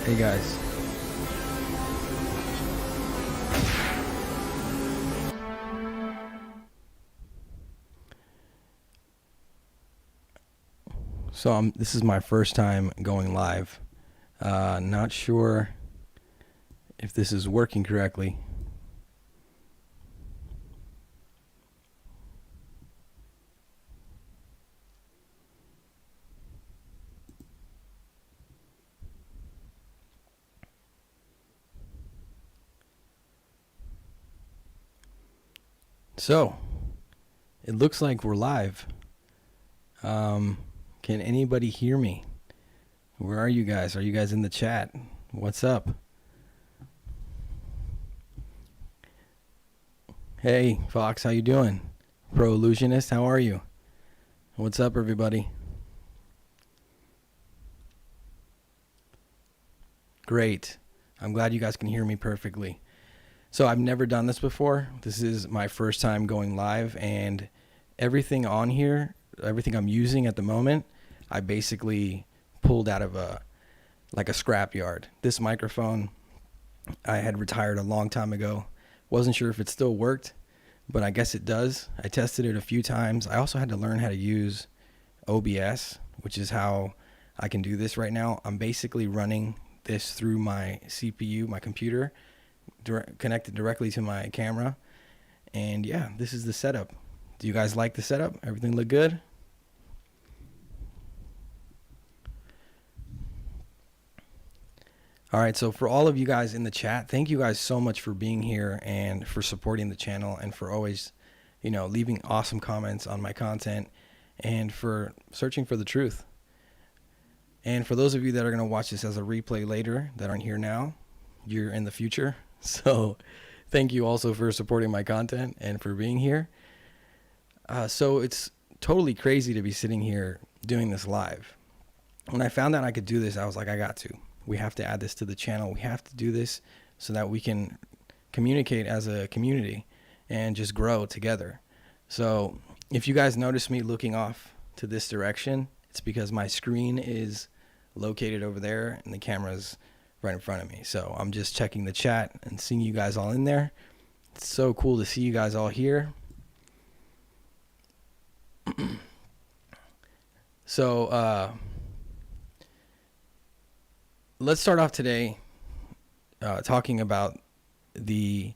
Hey guys. So this is my first time going live. Not sure if this is working correctly. So it looks like we're live. Can anybody hear me? Where are you guys? Are you guys in the chat? What's up? Hey, Fox, how you doing? Pro Illusionist, how are you? What's up, everybody? Great. I'm glad you guys can hear me perfectly. So I've never done this before. This is my first time going live, and everything on here, everything I'm using at the moment, I basically pulled out of a scrap yard. This microphone I had retired a long time ago. Wasn't sure if it still worked, but I guess it does. I tested it a few times. I also had to learn how to use OBS, which is how I can do this right now. I'm basically running this through my CPU, my computer, connected directly to my camera. And yeah, this is the setup. Do you guys like the setup? Everything look good? All right, so for all of you guys in the chat, thank you guys so much for being here and for supporting the channel and for always, leaving awesome comments on my content and for searching for the truth. And for those of you that are going to watch this as a replay later that aren't here now, you're in the future. So thank you also for supporting my content and for being here. So it's totally crazy to be sitting here doing this live. When I found out I could do this, I was like, I got to. We have to add this to the channel. We have to do this so that we can communicate as a community and just grow together. So if you guys notice me looking off to this direction, it's because my screen is located over there and the camera's right in front of me. So I'm just checking the chat and seeing you guys all in there. It's so cool to see you guys all here. So let's start off today talking about the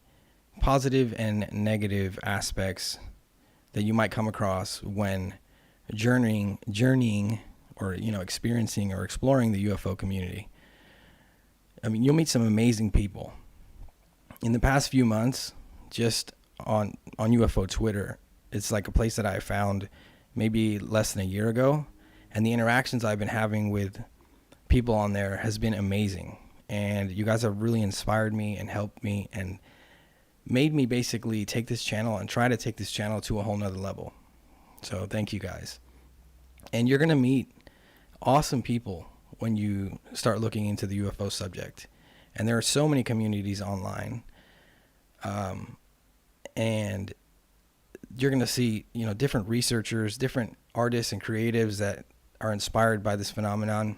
positive and negative aspects that you might come across when journeying or experiencing or exploring the UFO community. I mean, you'll meet some amazing people. In the past few months, just on UFO Twitter, it's like a place that I found maybe less than a year ago, and the interactions I've been having with people on there has been amazing, and you guys have really inspired me and helped me and made me basically take this channel and try to take this channel to a whole nother level. So thank you guys. And you're gonna meet awesome people when you start looking into the UFO subject, and there are so many communities online, and you're gonna see different researchers, different artists and creatives that are inspired by this phenomenon.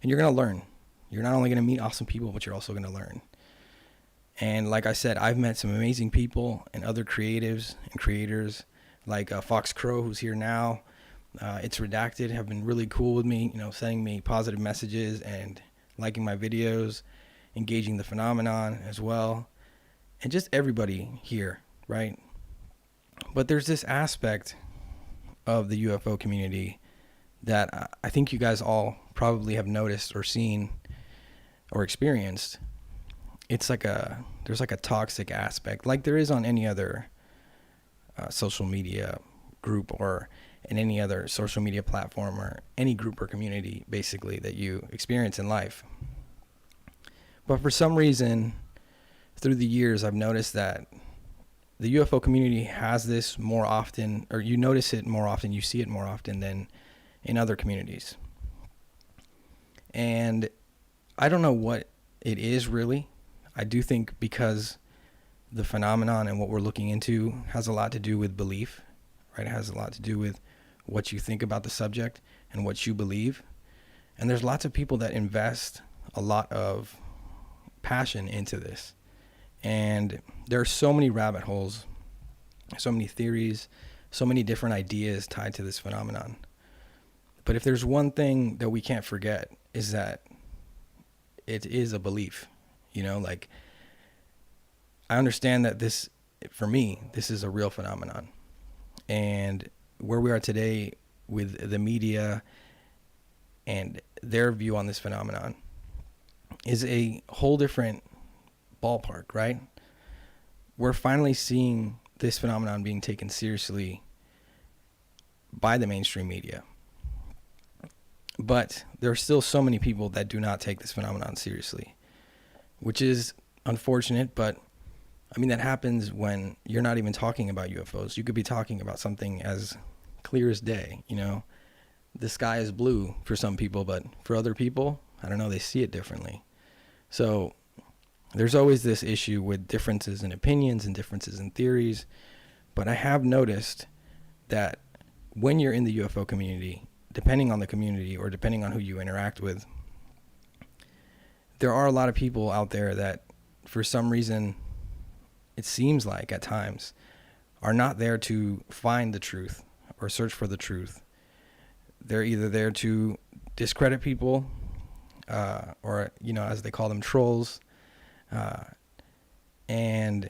And you're going to learn. You're not only going to meet awesome people, but you're also going to learn. And like I said, I've met some amazing people and other creatives and creators like Fox Crow, who's here now. It's Redacted, have been really cool with me, sending me positive messages and liking my videos, engaging the phenomenon as well. And just everybody here, right? But there's this aspect of the UFO community that I think you guys all probably have noticed or seen or experienced. It's there's like a toxic aspect, like there is on any other social media group or in any other social media platform or any group or community basically that you experience in life. But for some reason, through the years, I've noticed that the UFO community has this more often, or you notice it more often, you see it more often than in other communities. And I don't know what it is really. I do think because the phenomenon and what we're looking into has a lot to do with belief, right? It has a lot to do with what you think about the subject and what you believe. And there's lots of people that invest a lot of passion into this. And there are so many rabbit holes, so many theories, so many different ideas tied to this phenomenon. But if there's one thing that we can't forget, is that it is a belief. You know, like, I understand that this, for me, this is a real phenomenon. And where we are today with the media and their view on this phenomenon is a whole different ballpark, right? We're finally seeing this phenomenon being taken seriously by the mainstream media. But there are still so many people that do not take this phenomenon seriously, which is unfortunate. But I mean, that happens when you're not even talking about UFOs. You could be talking about something as clear as day. You know, the sky is blue for some people, but for other people, I don't know, they see it differently. So there's always this issue with differences in opinions and differences in theories. But I have noticed that when you're in the UFO community, depending on the community or depending on who you interact with, there are a lot of people out there that, for some reason, it seems like at times, are not there to find the truth or search for the truth. They're either there to discredit people, or, you know, as they call them, trolls. And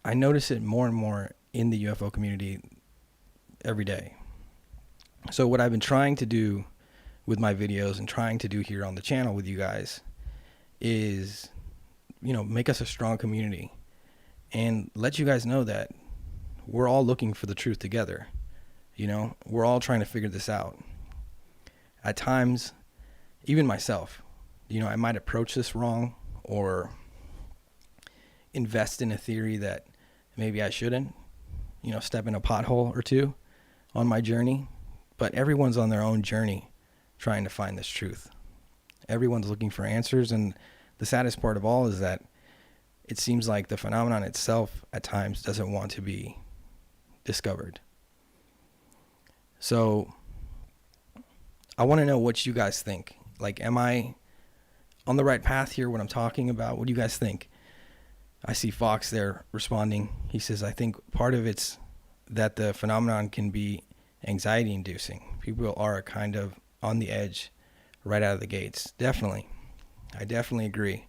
I notice it more and more in the UFO community every day. So what I've been trying to do with my videos and trying to do here on the channel with you guys is, you know, make us a strong community and let you guys know that we're all looking for the truth together. You know, we're all trying to figure this out. At times, even myself, you know, I might approach this wrong or invest in a theory that maybe I shouldn't, you know, step in a pothole or two on my journey. But everyone's on their own journey trying to find this truth. Everyone's looking for answers. And the saddest part of all is that it seems like the phenomenon itself at times doesn't want to be discovered. So I want to know what you guys think. Like, am I on the right path here, what I'm talking about? What do you guys think? I see Fox there responding. He says, I think part of it's that the phenomenon can be anxiety inducing. People are kind of on the edge right out of the gates. Definitely. I definitely agree.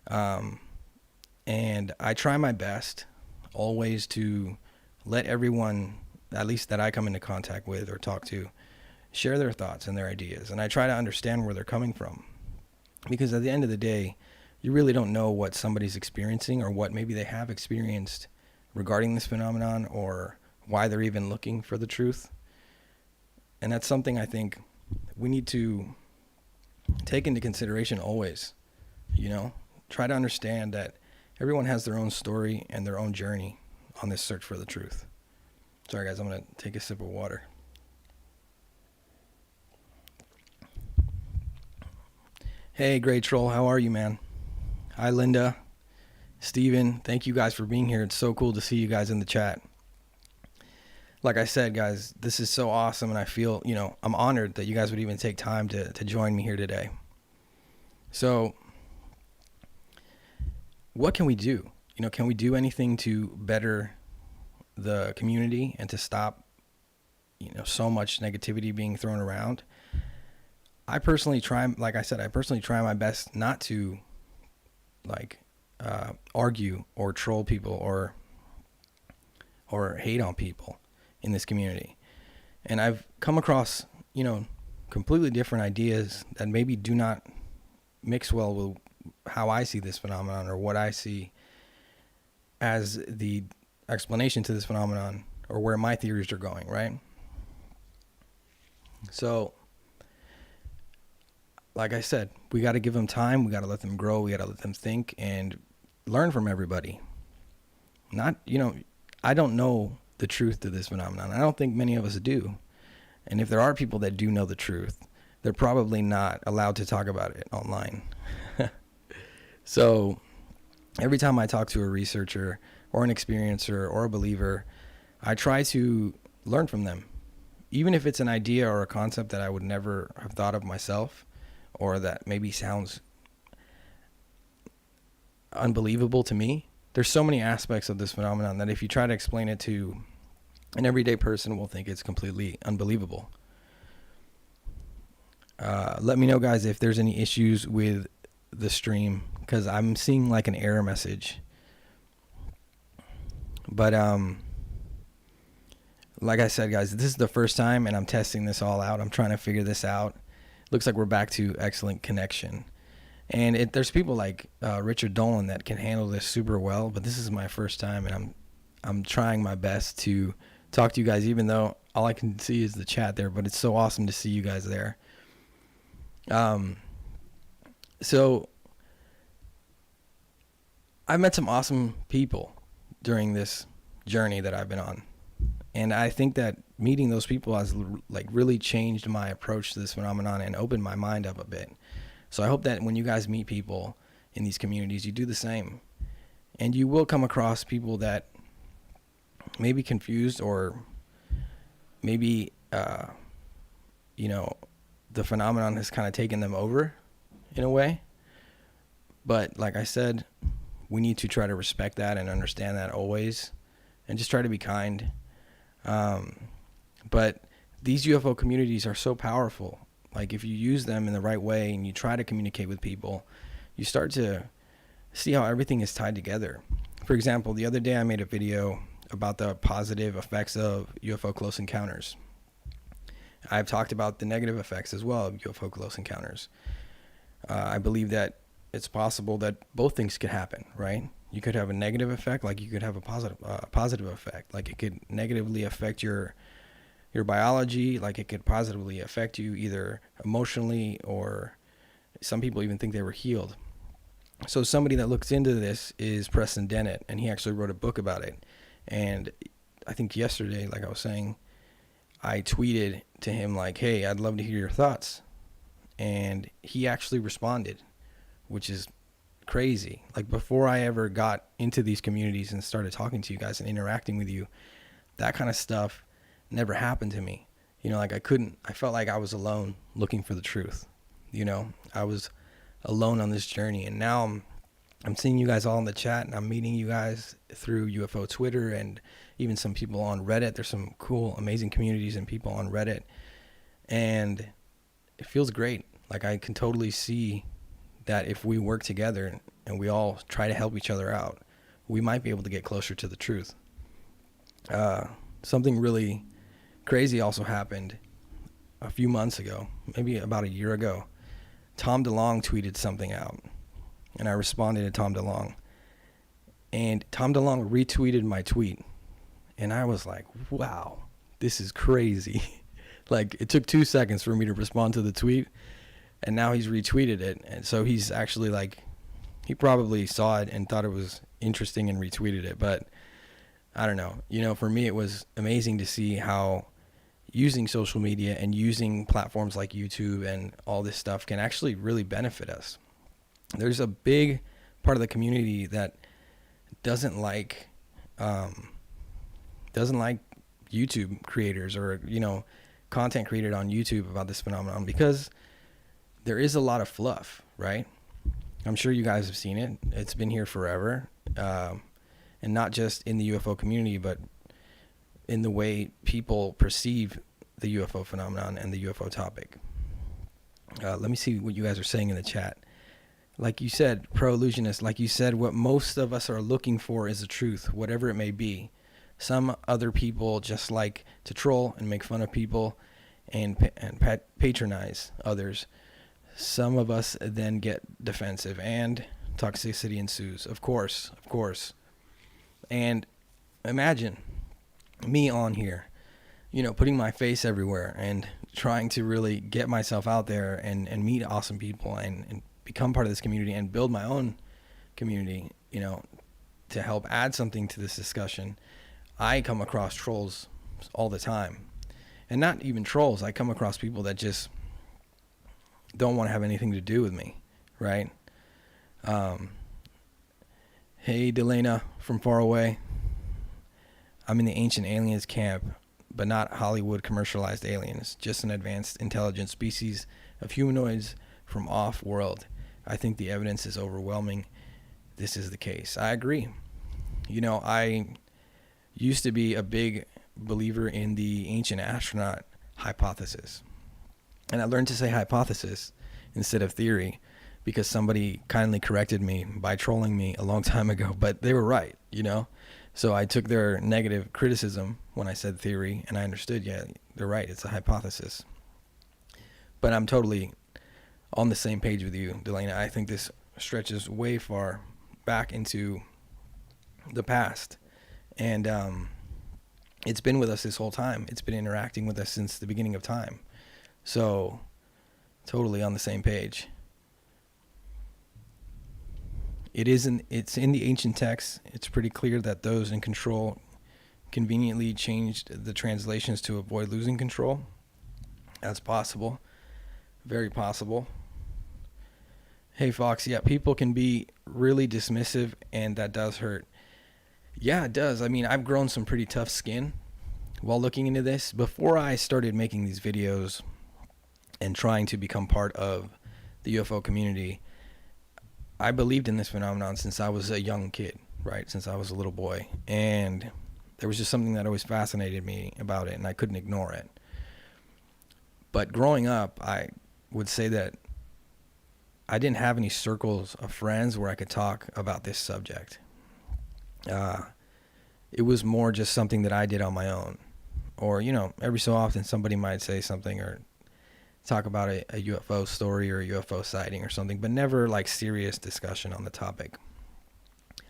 And I try my best always to let everyone, at least that I come into contact with or talk to, share their thoughts and their ideas. And I try to understand where they're coming from. Because at the end of the day, you really don't know what somebody's experiencing or what maybe they have experienced regarding this phenomenon or why they're even looking for the truth. And that's something I think we need to take into consideration always. You know, try to understand that everyone has their own story and their own journey on this search for the truth. Sorry guys, I'm going to take a sip of water. Hey, Great Troll, how are you, man? Hi, Linda, Steven, thank you guys for being here. It's so cool to see you guys in the chat. Like I said, guys, this is so awesome, and I feel, you know, I'm honored that you guys would even take time to join me here today. So, what can we do? You know, can we do anything to better the community and to stop, you know, so much negativity being thrown around? I personally try, like I said, I personally try my best not to, like, argue or troll people or hate on people in this community. And I've come across, you know, completely different ideas that maybe do not mix well with how I see this phenomenon or what I see as the explanation to this phenomenon or where my theories are going, right? So, like I said, we got to give them time. We got to let them grow. We got to let them think and learn from everybody. Not, you know, I don't know the truth to this phenomenon. I don't think many of us do. And if there are people that do know the truth, they're probably not allowed to talk about it online. So every time I talk to a researcher or an experiencer or a believer, I try to learn from them. Even if it's an idea or a concept that I would never have thought of myself, or that maybe sounds unbelievable to me. There's so many aspects of this phenomenon that if you try to explain it to an everyday person, will think it's completely unbelievable. Let me know, guys, if there's any issues with the stream, because I'm seeing like an error message. But like I said, guys, this is the first time, and I'm testing this all out. I'm trying to figure this out. Looks like we're back to excellent connection. And there's people like Richard Dolan that can handle this super well, but this is my first time, and I'm trying my best to talk to you guys, even though all I can see is the chat there. But it's so awesome to see you guys there. So I met some awesome people during this journey that I've been on. And I think that meeting those people has like really changed my approach to this phenomenon and opened my mind up a bit. So I hope that when you guys meet people in these communities, you do the same. And you will come across people that may be confused, or maybe, the phenomenon has kind of taken them over in a way. But like I said, we need to try to respect that and understand that always, and just try to be kind. But these UFO communities are so powerful. Like if you use them in the right way and you try to communicate with people, you start to see how everything is tied together. For example, the other day I made a video about the positive effects of UFO close encounters. I've talked about the negative effects as well of UFO close encounters. I believe that it's possible that both things could happen, right? You could have a negative effect, like you could have a positive effect. Like it could negatively affect your biology, like it could positively affect you either emotionally, or some people even think they were healed. So somebody that looks into this is Preston Dennett, and he actually wrote a book about it. And I think yesterday, like I was saying, I tweeted to him like, hey, I'd love to hear your thoughts. And he actually responded, which is crazy. Like before I ever got into these communities and started talking to you guys and interacting with you, that kind of stuff never happened to me. Like I felt like I was alone looking for the truth. I was alone on this journey, and now I'm seeing you guys all in the chat, and I'm meeting you guys through UFO Twitter and even some people on Reddit. There's some cool, amazing communities and people on Reddit, and it feels great. Like I can totally see that if we work together and we all try to help each other out, we might be able to get closer to the truth. Something really crazy also happened a few months ago, maybe about a year ago. Tom DeLonge tweeted something out, and I responded to Tom DeLonge. And Tom DeLonge retweeted my tweet, and I was like, wow, this is crazy. Like it took 2 seconds for me to respond to the tweet, and now he's retweeted it. And so he's actually like, he probably saw it and thought it was interesting and retweeted it. But I don't know. For me, it was amazing to see how using social media and using platforms like YouTube and all this stuff can actually really benefit us. There's a big part of the community that doesn't like YouTube creators or, content created on YouTube about this phenomenon, because there is a lot of fluff, right? I'm sure you guys have seen it. It's been here forever. And not just in the UFO community, but in the way people perceive the UFO phenomenon and the UFO topic. Let me see what you guys are saying in the chat. Like you said, pro-illusionist, like you said, what most of us are looking for is the truth, whatever it may be. Some other people just like to troll and make fun of people and patronize others. Some of us then get defensive, and toxicity ensues. Of course. And imagine me on here, putting my face everywhere and trying to really get myself out there and meet awesome people and become part of this community and build my own community, to help add something to this discussion. I come across trolls all the time, and not even trolls. I come across people that just don't want to have anything to do with me, right? Hey, Delana from far away. I'm in the ancient aliens camp, but not Hollywood commercialized aliens, just an advanced intelligent species of humanoids from off-world. I think the evidence is overwhelming. This is the case. I agree. I used to be a big believer in the ancient astronaut hypothesis. And I learned to say hypothesis instead of theory because somebody kindly corrected me by trolling me a long time ago, but they were right, So I took their negative criticism when I said theory, and I understood, yeah, they're right, it's a hypothesis. But I'm totally on the same page with you, Delana. I think this stretches way far back into the past. And it's been with us this whole time. It's been interacting with us since the beginning of time. So, totally on the same page. It's in the ancient texts. It's pretty clear that those in control conveniently changed the translations to avoid losing control. That's possible. Very possible. Hey, Fox, yeah, people can be really dismissive, and that does hurt. Yeah, it does. I mean, I've grown some pretty tough skin while looking into this. Before I started making these videos and trying to become part of the UFO community, I believed in this phenomenon since I was a young kid, right? Since I was a little boy. And there was just something that always fascinated me about it, and I couldn't ignore it. But growing up, I would say that I didn't have any circles of friends where I could talk about this subject. It was more just something that I did on my own. Or, every so often somebody might say something or talk about a UFO story or a UFO sighting or something, but never like serious discussion on the topic.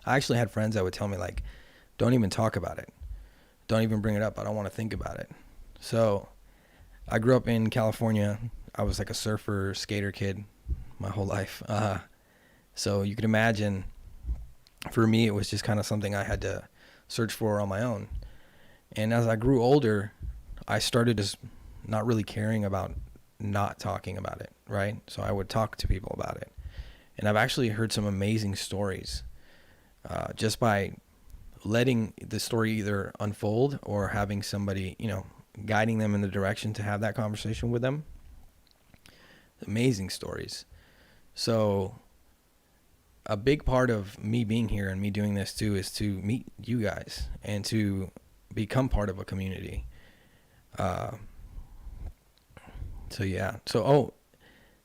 I actually had friends that would tell me like, don't even talk about it. Don't even bring it up. I don't want to think about it. So I grew up in California. I was like a surfer, skater kid my whole life. So you could imagine for me, it was just kind of something I had to search for on my own. And as I grew older, I started just not really caring about not talking about it, right? So I would talk to people about it. And I've actually heard some amazing stories just by letting the story either unfold or having somebody, guiding them in the direction to have that conversation with them. Amazing stories. So a big part of me being here and me doing this too is to meet you guys and to become part of a community. So yeah. So,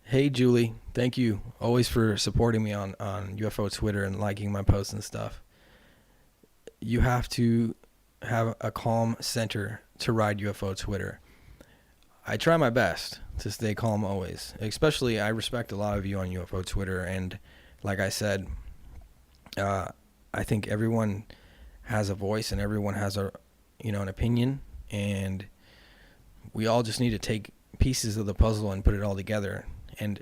hey Julie, thank you always for supporting me on UFO Twitter and liking my posts and stuff. You have to have a calm center to ride UFO Twitter. I try my best to stay calm always. Especially, I respect a lot of you on UFO Twitter, and like I said, I think everyone has a voice and everyone has an opinion, and we all just need to take pieces of the puzzle and put it all together. And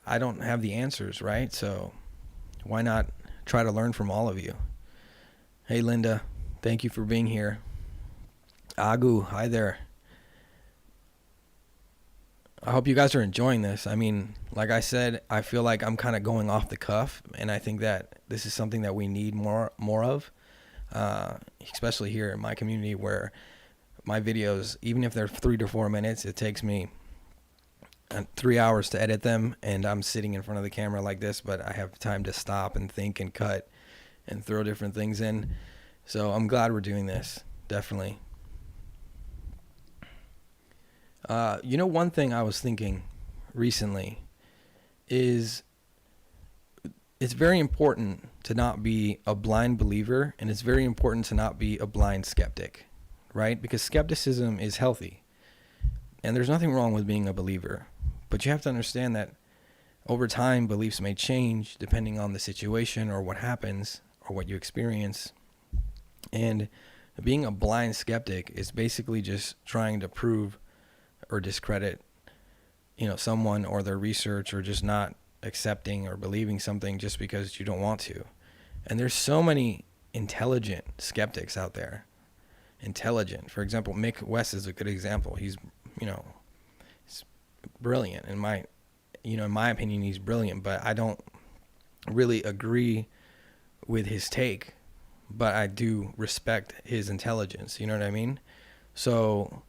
I don't have the answers, right? So why not try to learn from all of you? Hey Linda, thank you for being here. Agu, hi there. I hope you guys are enjoying this. I mean, like I said, I feel like I'm kind of going off the cuff, and I think that this is something that we need more of, especially here in my community where my videos, even if they're 3 to 4 minutes, it takes me 3 hours to edit them, and I'm sitting in front of the camera like this, but I have time to stop and think and cut and throw different things in. So I'm glad we're doing this, definitely. One thing I was thinking recently is it's very important to not be a blind believer, and it's very important to not be a blind skeptic, right? Because skepticism is healthy, and there's nothing wrong with being a believer. But you have to understand that over time, beliefs may change depending on the situation or what happens or what you experience. And being a blind skeptic is basically just trying to prove or discredit, someone or their research, or just not accepting or believing something just because you don't want to. And there's so many intelligent skeptics out there. Intelligent. For example, Mick West is a good example. He's, he's brilliant. In my opinion, he's brilliant, but I don't really agree with his take, but I do respect his intelligence. You know what I mean? So,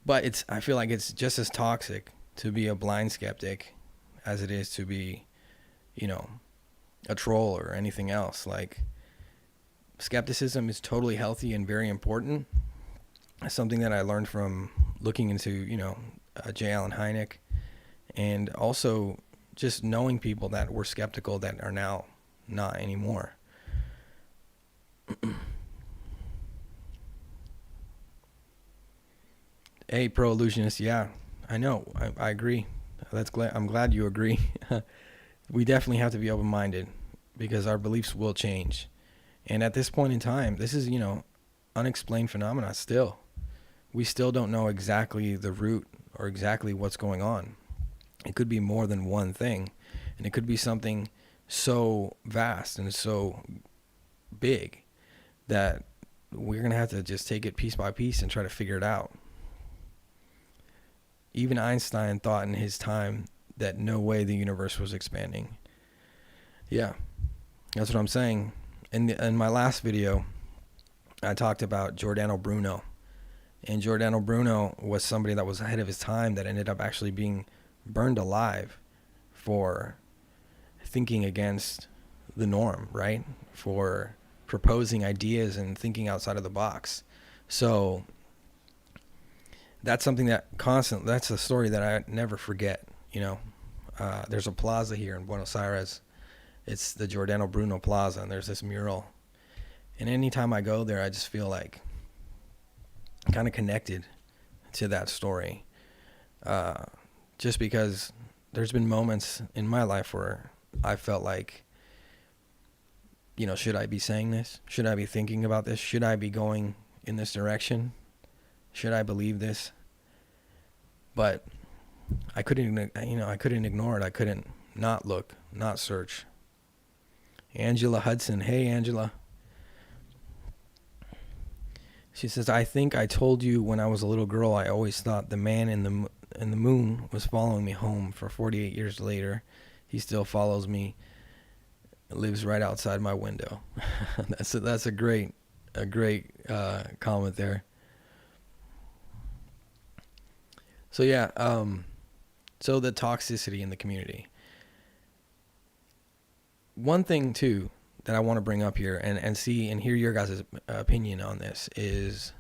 but I feel like it's just as toxic to be a blind skeptic as it is to be, you know, a troll or anything else. Like, skepticism is totally healthy and very important. It's something that I learned from looking into, you know, J. Allen Hynek, and also just knowing people that were skeptical that are now not anymore. Hey, pro illusionist, yeah, I know, I agree. I'm glad you agree. We definitely have to be open-minded because our beliefs will change. And at this point in time, this is, you know, unexplained phenomena still. We still don't know exactly the root or exactly what's going on. It could be more than one thing, and it could be something so vast and so big that we're going to have to just take it piece by piece and try to figure it out. Even Einstein thought in his time that no way the universe was expanding. Yeah, that's what I'm saying. In my last video, I talked about Giordano Bruno. And Giordano Bruno was somebody that was ahead of his time that ended up actually being burned alive for thinking against the norm, right? For proposing ideas and thinking outside of the box. So that's something that that's a story that I never forget, you know. There's a plaza here in Buenos Aires. It's the Giordano Bruno Plaza, and there's this mural. And anytime I go there, I just feel like kind of connected to that story. Just because there's been moments in my life where I felt like, you know, should I be saying this? Should I be thinking about this? Should I be going in this direction? Should I believe this? But I couldn't ignore it. I couldn't not look, not search. Angela Hudson. Hey, Angela. She says, I think I told you when I was a little girl, I always thought the man in the moon was following me home. For 48 years later, he still follows me, lives right outside my window. That's a great comment there. So yeah, so the toxicity in the community. One thing too that I want to bring up here and see and hear your guys' opinion on this is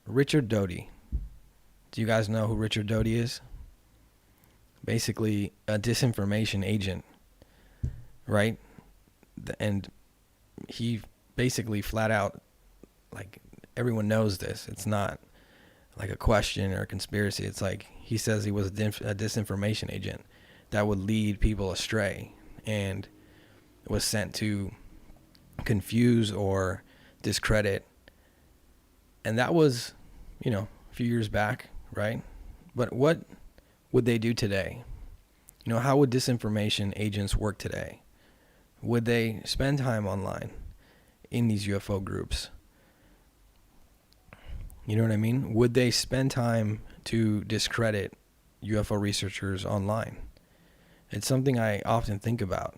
Richard Doty. Do you guys know who Richard Doty is? Basically a disinformation agent, right? And he basically flat out, like, everyone knows this. It's not like a question or a conspiracy. It's like he says he was a disinformation agent that would lead people astray and was sent to confuse or discredit. And that was, you know, a few years back, right? But what would they do today? You know, how would disinformation agents work today? Would they spend time online in these UFO groups? You know what I mean? Would they spend time to discredit UFO researchers online? It's something I often think about.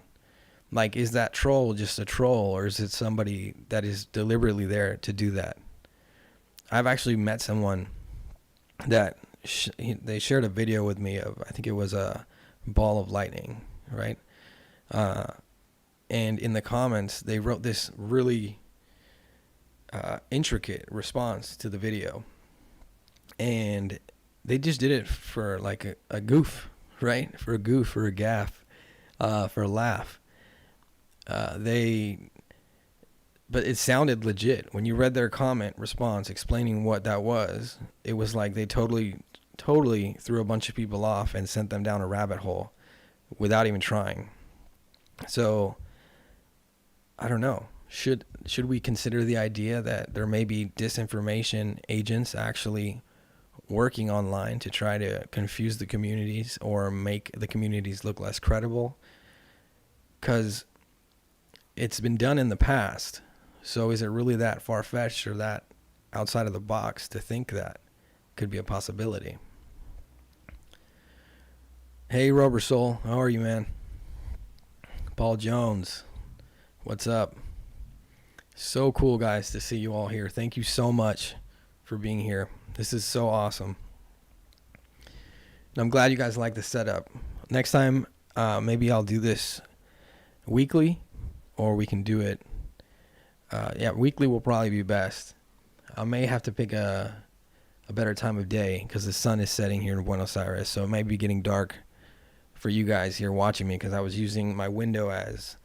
Like, is that troll just a troll, or is it somebody that is deliberately there to do that? I've actually met someone that they shared a video with me of, I think it was a ball of lightning, right? And in the comments, they wrote this really intricate response to the video. And they just did it for like a goof, right? For a goof, for a gaff, for a laugh. But it sounded legit. When you read their comment response explaining what that was, it was like they totally threw a bunch of people off and sent them down a rabbit hole without even trying. So, I don't know. Should we consider the idea that there may be disinformation agents actually working online to try to confuse the communities or make the communities look less credible? Because it's been done in the past. So is it really that far-fetched or that outside of the box to think that could be a possibility? Hey, Rubber Soul, how are you, man? Paul Jones, what's up? So cool, guys, to see you all here. Thank you so much for being here. This is so awesome. And I'm glad you guys like the setup. Next time Maybe I'll do this weekly, or we can do it. Weekly will probably be best. I may have to pick a better time of day because the sun is setting here in Buenos Aires, so it may be getting dark for you guys here watching me because I was using my window as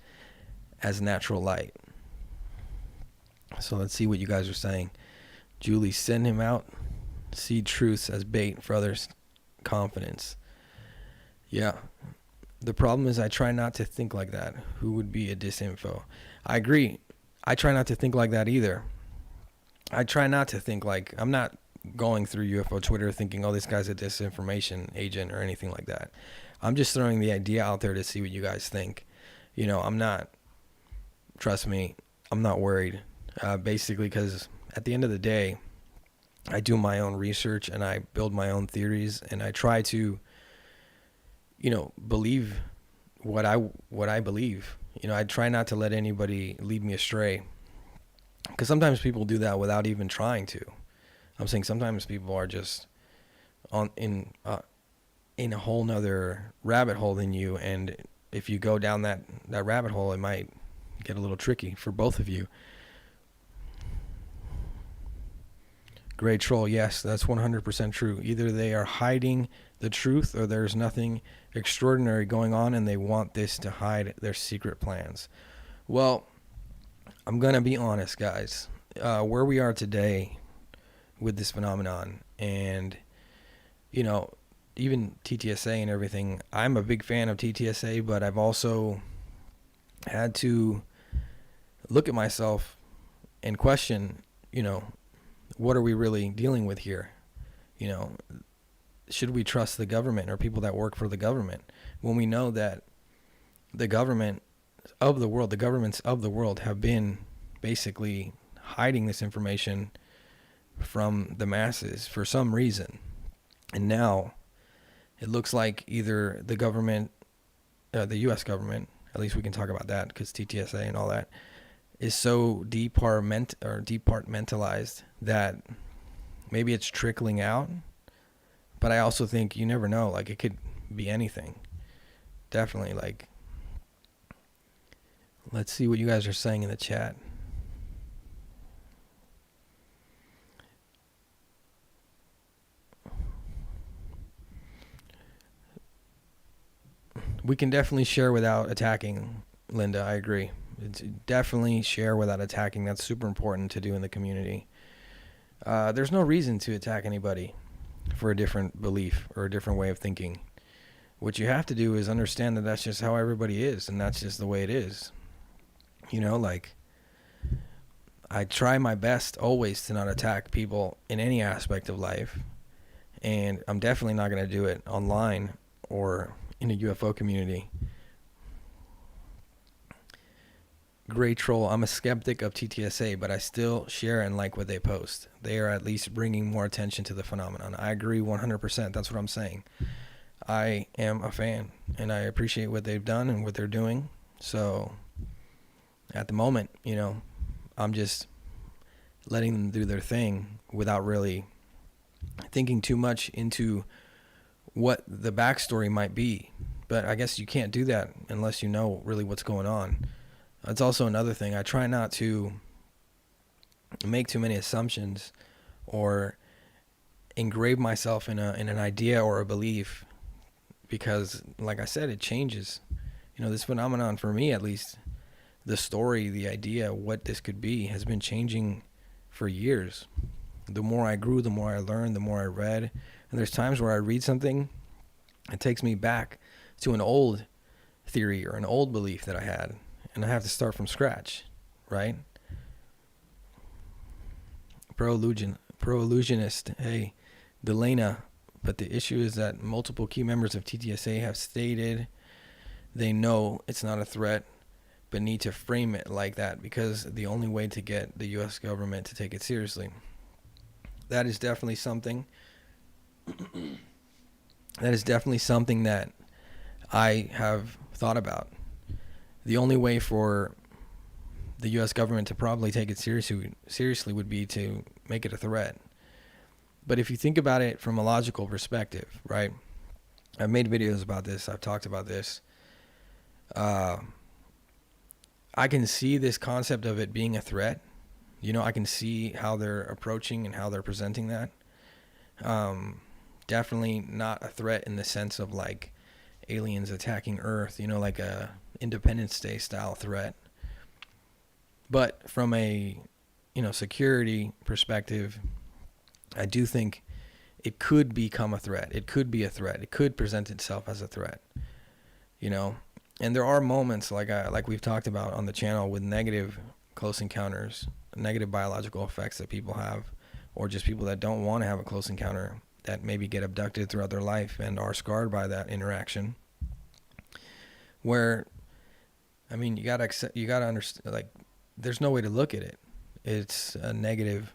natural light. So let's see what you guys are saying. Julie, send him out. See truths as bait for others' confidence. Yeah. The problem is I try not to think like that. Who would be a disinfo? I agree. I try not to think like that either. I try not to think like, I'm not going through UFO Twitter thinking, oh, this guy's a disinformation agent or anything like that. I'm just throwing the idea out there to see what you guys think. You know, I'm not, trust me, I'm not worried. Basically, because at the end of the day, I do my own research and I build my own theories and I try to, you know, believe what I believe. You know, I try not to let anybody lead me astray. Because sometimes people do that without even trying to. I'm saying sometimes people are just in a whole nother rabbit hole than you, and if you go down that rabbit hole, it might get a little tricky for both of you. Great troll, yes, that's 100% true. Either they are hiding the truth or there's nothing extraordinary going on and they want this to hide their secret plans. Well, I'm going to be honest, guys. Where we are today with this phenomenon and, you know, even TTSA and everything, I'm a big fan of TTSA, but I've also had to look at myself and question, you know, what are we really dealing with here? You know, should we trust the government or people that work for the government when we know that the governments of the world have been basically hiding this information from the masses for some reason? And now it looks like either the government, the U.S. government, at least we can talk about that because TTSA and all that, is so departmentalized that maybe it's trickling out. But I also think you never know. Like, it could be anything. Definitely, like, let's see what you guys are saying in the chat. We can definitely share without attacking, Linda. I agree. It's definitely share without attacking. That's super important to do in the community. There's no reason to attack anybody for a different belief or a different way of thinking. What you have to do is understand that that's just how everybody is, and that's just the way it is. You know, like, I try my best always to not attack people in any aspect of life, and I'm definitely not going to do it online or in a UFO community. Great troll. I'm a skeptic of TTSA, but I still share and like what they post. They are at least bringing more attention to the phenomenon. I agree 100%. That's what I'm saying. I am a fan, and I appreciate what they've done and what they're doing. So at the moment, you know, I'm just letting them do their thing without really thinking too much into what the backstory might be. But I guess you can't do that unless you know really what's going on. That's also another thing. I try not to make too many assumptions or engrave myself in an idea or a belief because, like I said, it changes. You know, this phenomenon, for me at least, the story, the idea, what this could be, has been changing for years. The more I grew, the more I learned, the more I read. And there's times where I read something, it takes me back to an old theory or an old belief that I had. And I have to start from scratch, right? Pro-illusionist, hey, Delana. But the issue is that multiple key members of TTSA have stated they know it's not a threat, but need to frame it like that because the only way to get the U.S. government to take it seriously. That is definitely something. That is definitely something that I have thought about. The only way for the U.S. government to probably take it seriously would be to make it a threat. But if you think about it from a logical perspective, right? I've made videos about this. I've talked about this. Uh, I can see this concept of it being a threat. You know, I can see how they're approaching and how they're presenting that. Definitely not a threat in the sense of like aliens attacking Earth, you know, like a Independence Day style threat. But from a, you know, security perspective, I do think it could become a threat. It could be a threat. It could present itself as a threat, you know. And there are moments like we've talked about on the channel with negative close encounters, negative biological effects that people have, or just people that don't want to have a close encounter, that maybe get abducted throughout their life and are scarred by that interaction. Where, I mean, you gotta understand, like, there's no way to look at it. It's a negative.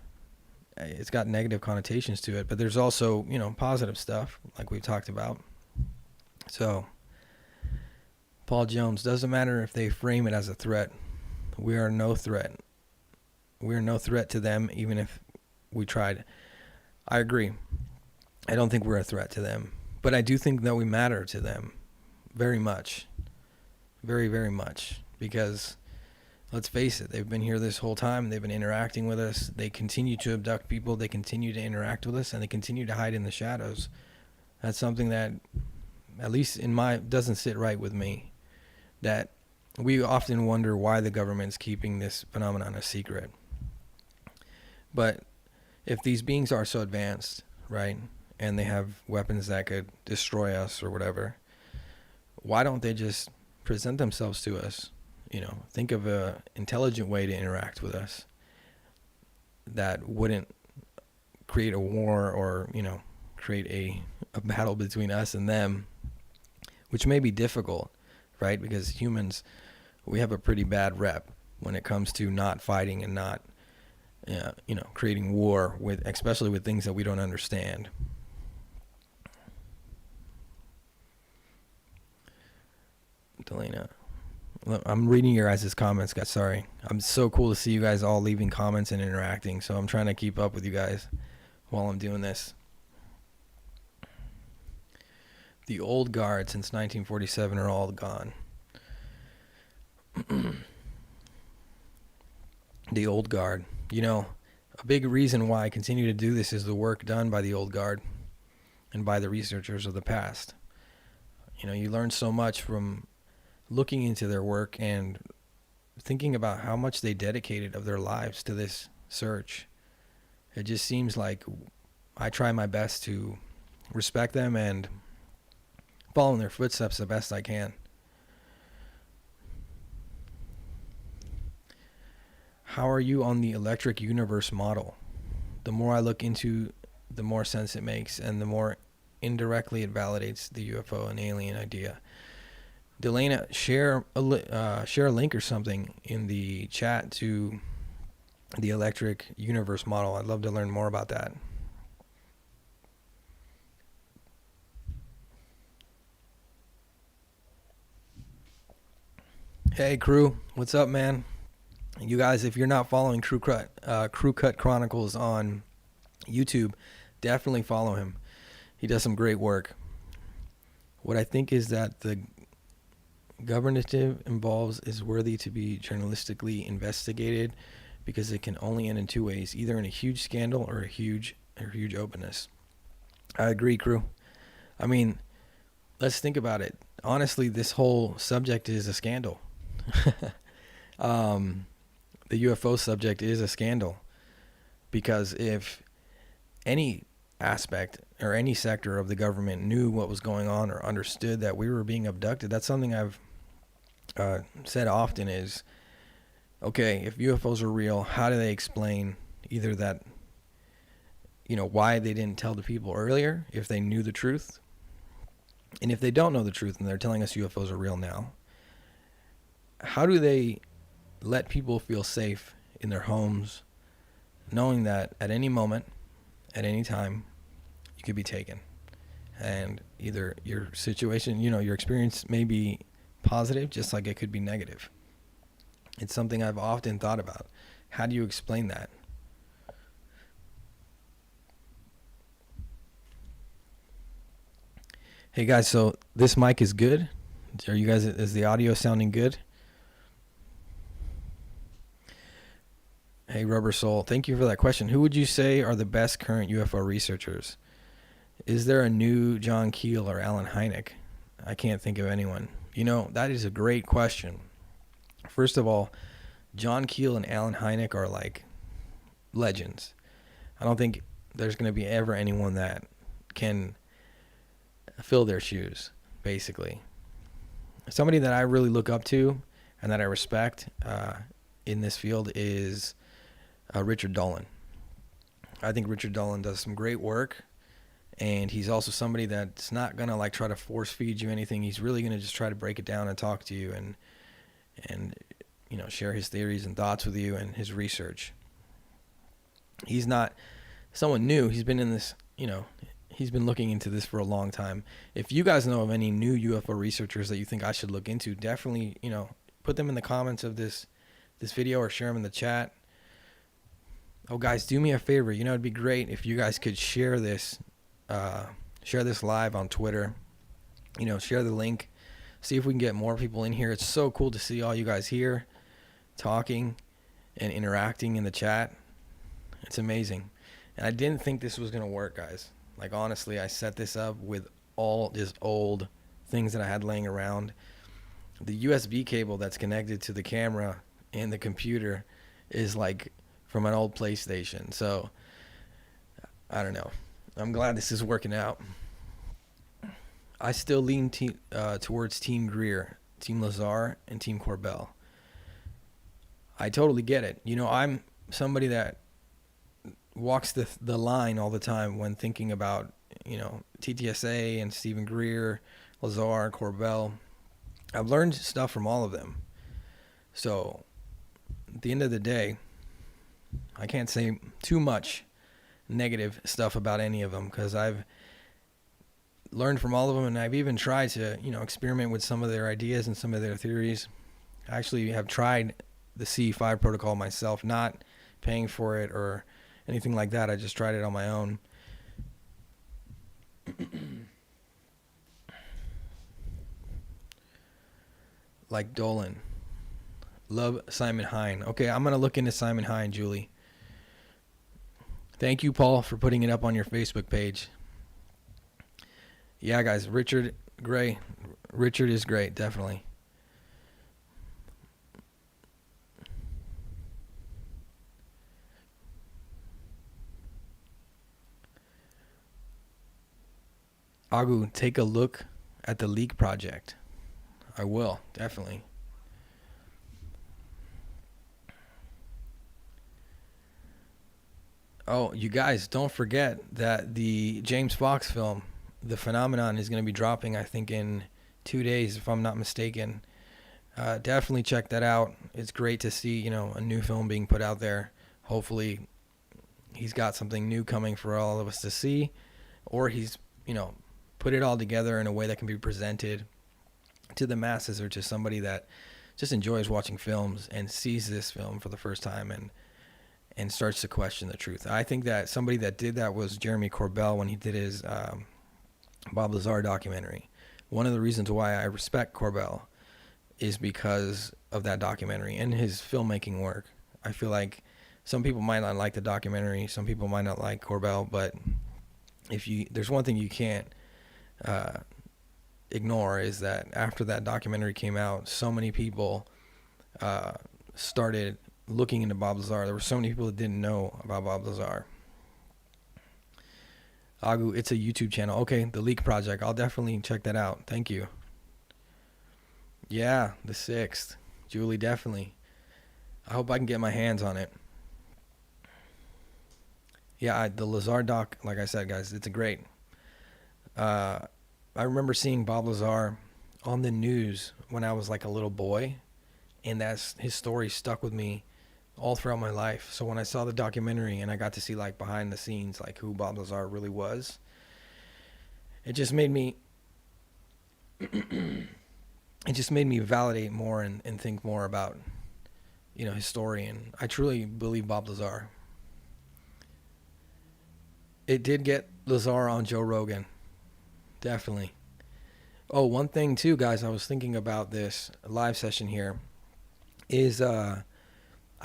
It's got negative connotations to it, but there's also, you know, positive stuff like we've talked about. So, Paul Jones, doesn't matter if they frame it as a threat. We are no threat. We are no threat to them, even if we tried. I agree. I don't think we're a threat to them, but I do think that we matter to them very much. Very, very much. Because let's face it, they've been here this whole time. They've been interacting with us. They continue to abduct people. They continue to interact with us, and they continue to hide in the shadows. That's something that, at least doesn't sit right with me. That we often wonder why the government's keeping this phenomenon a secret. But if these beings are so advanced, right, and they have weapons that could destroy us or whatever, why don't they just present themselves to us? You know, think of a intelligent way to interact with us that wouldn't create a war or, you know, create a battle between us and them, which may be difficult, right? Because humans, we have a pretty bad rep when it comes to not fighting and not, you know, creating war with, especially with things that we don't understand. Delana, I'm reading your guys' comments, guys. Sorry. I'm so cool to see you guys all leaving comments and interacting. So I'm trying to keep up with you guys while I'm doing this. The old guard since 1947 are all gone. The old guard. You know, a big reason why I continue to do this is the work done by the old guard and by the researchers of the past. You know, you learn so much from looking into their work and thinking about how much they dedicated of their lives to this search. It just seems like I try my best to respect them and follow in their footsteps the best I can. How are you on the electric universe model? The more I look into, the more sense it makes, and the more indirectly it validates the UFO and alien idea. Delana, share a link or something in the chat to the electric universe model. I'd love to learn more about that. Hey crew, what's up, man? You guys, if you're not following Crew Cut Chronicles on YouTube, definitely follow him. He does some great work. What I think is that the governative involves is worthy to be journalistically investigated, because it can only end in two ways, either in a huge scandal or a huge openness. I agree, crew. I mean, let's think about it. Honestly, this whole subject is a scandal. The UFO subject is a scandal, because if any aspect or any sector of the government knew what was going on or understood that we were being abducted, that's something I've said often is, okay, if UFOs are real, how do they explain either that, you know, why they didn't tell the people earlier if they knew the truth? And if they don't know the truth and they're telling us UFOs are real now, how do they let people feel safe in their homes, knowing that at any moment, at any time, you could be taken? And either your situation, you know, your experience may be positive, just like it could be negative. It's something I've often thought about. How do you explain that? Hey guys, so this mic is good. Are you guys, is the audio sounding good? Hey, Rubber Soul, thank you for that question. Who would you say are the best current UFO researchers? Is there a new John Keel or Alan Hynek? I can't think of anyone. You know, that is a great question. First of all, John Keel and Alan Hynek are like legends. I don't think there's going to be ever anyone that can fill their shoes, basically. Somebody that I really look up to and that I respect in this field is Richard Dolan. I think Richard Dolan does some great work, and he's also somebody that's not going to like try to force feed you anything. He's really going to just try to break it down and talk to you and you know, share his theories and thoughts with you and his research. He's not someone new. He's been in this, you know, he's been looking into this for a long time. If you guys know of any new UFO researchers that you think I should look into, definitely, you know, put them in the comments of this video or share them in the chat. Oh, guys, do me a favor. You know, it'd be great if you guys could share this live on Twitter. You know, share the link. See if we can get more people in here. It's so cool to see all you guys here talking and interacting in the chat. It's amazing. And I didn't think this was going to work, guys. Like, honestly, I set this up with all just old things that I had laying around. The USB cable that's connected to the camera and the computer is like from an old PlayStation. So, I don't know. I'm glad this is working out. I still lean towards Team Greer, Team Lazar, and Team Corbell. I totally get it. You know, I'm somebody that walks the line all the time when thinking about, you know, TTSA and Stephen Greer, Lazar, Corbell. I've learned stuff from all of them. So, at the end of the day, I can't say too much negative stuff about any of them because I've learned from all of them, and I've even tried to, you know, experiment with some of their ideas and some of their theories. I actually have tried the C5 protocol myself, not paying for it or anything like that. I just tried it on my own. Like Dolan. Love Simon Hine. Okay, I'm going to look into Simon Hine, Julie. Thank you, Paul, for putting it up on your Facebook page. Yeah, guys, Richard Gray. Richard is great, definitely. Agu, take a look at the leak project. I will, definitely. Oh, you guys, don't forget that the James Fox film, The Phenomenon, is going to be dropping, I think, in 2 days, if I'm not mistaken. Definitely check that out. It's great to see, you know, a new film being put out there. Hopefully, he's got something new coming for all of us to see, or he's, you know, put it all together in a way that can be presented to the masses or to somebody that just enjoys watching films and sees this film for the first time and starts to question the truth. I think that somebody that did that was Jeremy Corbell when he did his Bob Lazar documentary. One of the reasons why I respect Corbell is because of that documentary and his filmmaking work. I feel like some people might not like the documentary, some people might not like Corbell, but there's one thing you can't ignore is that after that documentary came out, so many people started looking into Bob Lazar. There were so many people that didn't know about Bob Lazar. Agu, it's a YouTube channel. Okay, The Leak Project. I'll definitely check that out. Thank you. Yeah, the 6th. Julie, definitely. I hope I can get my hands on it. Yeah, the Lazar doc, like I said, guys, it's a great. I remember seeing Bob Lazar on the news when I was like a little boy, and his story stuck with me all throughout my life. So when I saw the documentary and I got to see like behind the scenes, like who Bob Lazar really was, it just made me validate more and think more about, you know, his story. And I truly believe Bob Lazar. It did get Lazar on Joe Rogan. Definitely. Oh, one thing too, guys, I was thinking about this live session here is I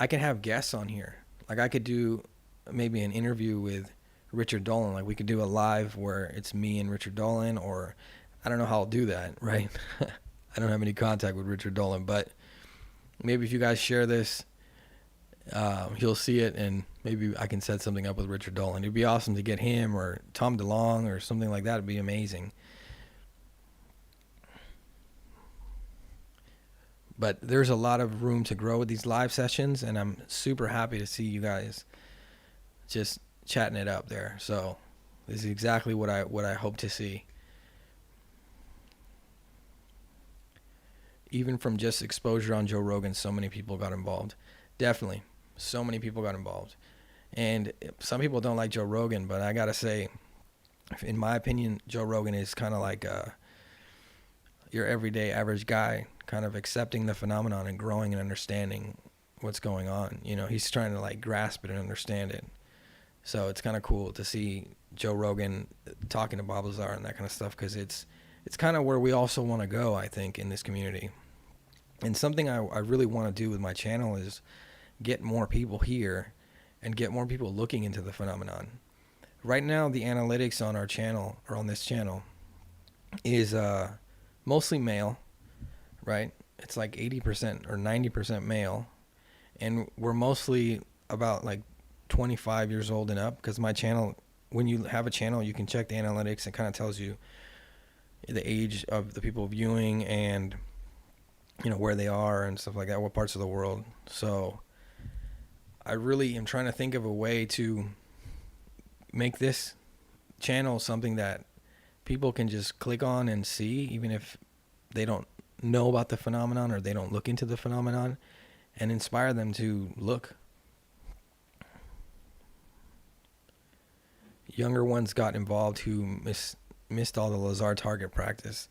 can have guests on here. Like I could do maybe an interview with Richard Dolan. Like we could do a live where it's me and Richard Dolan, or I don't know how I'll do that, right? I don't have any contact with Richard Dolan, but maybe if you guys share this, he'll see it, and maybe I can set something up with Richard Dolan. It'd be awesome to get him or Tom DeLonge or something like that. It'd be amazing. But there's a lot of room to grow with these live sessions, and I'm super happy to see you guys just chatting it up there. So this is exactly what I hope to see. Even from just exposure on Joe Rogan, so many people got involved. Definitely, so many people got involved. And some people don't like Joe Rogan, but I gotta say, in my opinion, Joe Rogan is kind of like your everyday average guy, kind of accepting the phenomenon and growing and understanding what's going on. You know, he's trying to like grasp it and understand it. So it's kind of cool to see Joe Rogan talking to Bob Lazar and that kind of stuff, because it's kind of where we also want to go, I think, in this community. And something I really want to do with my channel is get more people here and get more people looking into the phenomenon. Right now, the analytics on our channel, or on this channel, is mostly male, right? It's like 80% or 90% male. And we're mostly about like 25 years old and up, because my channel, when you have a channel, you can check the analytics. It kind of tells you the age of the people viewing and, you know, where they are and stuff like that, what parts of the world. So I really am trying to think of a way to make this channel something that people can just click on and see, even if they don't know about the phenomenon or they don't look into the phenomenon, and inspire them to look. Younger ones got involved who missed all the Lazar target practice,